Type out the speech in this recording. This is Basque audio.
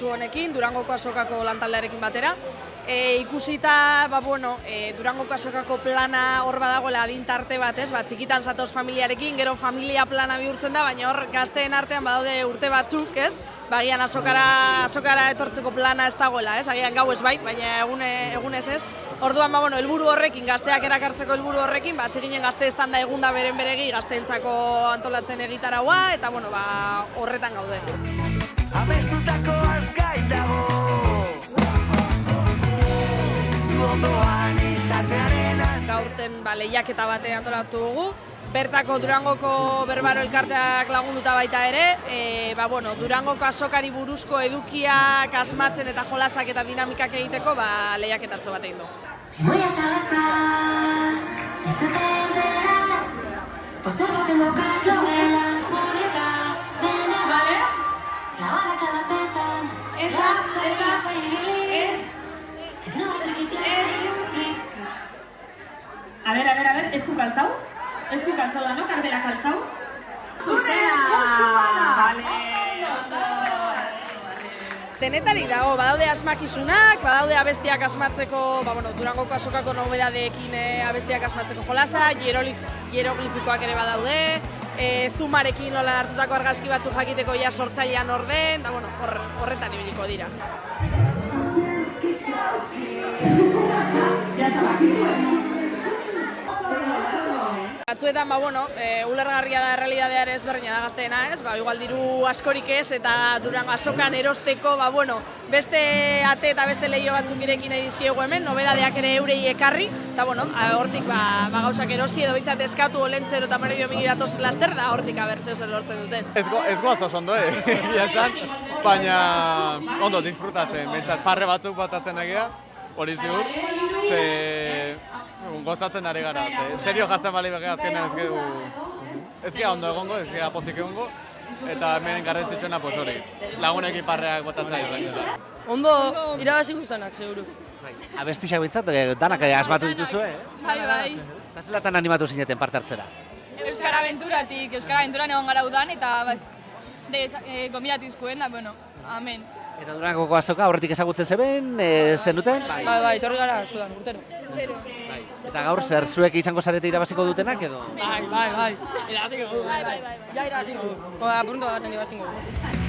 proiektu honekin, Durangoko Azokako lantaldearekin batera. Ikusita, Durangoko Azokako plana hor badagoela adin tarte bat, txikitan zatoz familiarekin, gero familia plana bihurtzen da, baina hor gazteen artean badaude urte batzuk, agian azokara etortzeko plana ez dagoela, agian gau ez bai, baina egunez ez. Orduan, helburu horrekin, gazteak erakartzeko helburu horrekin, hasi ginen gazte estanda egunda beren beregi gazteentzako antolatzen egitaraua, eta horretan gaude. Abestutako azkai dago, zu ondoan izatearena. Gaurten lehiaketa bate antolatu dugu, bertako Durangoko Berbaro elkarteak lagunduta baita ere, Durangoko azokari buruzko edukiak asmatzen eta jolasak eta dinamikak egiteko lehiaketatxo bat egin du. Memoria tabatza, ez dute erdera, poster baten dokat logelan Julieta, dena, labanak alapetan, lasai ibili, teknometrik itiak. A ver, esku kaltzau da, no? Karbera kaltzau. Denetarik dago, badaude asmakizunak, badaude abestiak asmatzeko, Durangoko Azokako nobedadeekin abestiak asmatzeko jolasa, hieroglifikoak ere badaude, zumarekin nola hartutako argazki batzuk jakiteko ja sortzailean orden, horretan ibiliko dira. Batzuetan, ulergarria da errealitatea ere ezberdina da gazteena, igual diru askorik ez, eta Durango azokan erosteko, beste ate eta beste leio batzuk girekin nahi dizkiegu hemen, nobedadeak ere eurei ekarri, eta hortik gauzak erosi edo bintzat eskatu olentzero eta medio migi datoz laster, da hortik zer lortzen duten. Ez goaz oso ondo, esan, baina ondo disfrutatzen, bintzat parre batzuk batatzen egia, hori ziur, gozatzen ari gara, serio jartzen bali begia azkenean ez gea ondo egongo, ez gea pozik egongo, eta hemen garrantzitsuena hori, lagunekin parreak botatzen dira. Ondo, irabazi guztanak, seguru. Abestixak bintzat, danak asmatu dituzu, Bai. Eta zelatan animatu zineten parte hartzera? Euskara Aventuran egon gara udan, eta gomidatu izkuen, amen. Eta Durangoko azoka horretik ezagutzen zeben, zenuten? Bai, etorri gara askotan, urtero. Eta gaur, zer zuek izango zarete irabaziko dutenak edo? Bai. Irabaziko du. Ja irabaziko du. Apuruntu baten irabaziko du.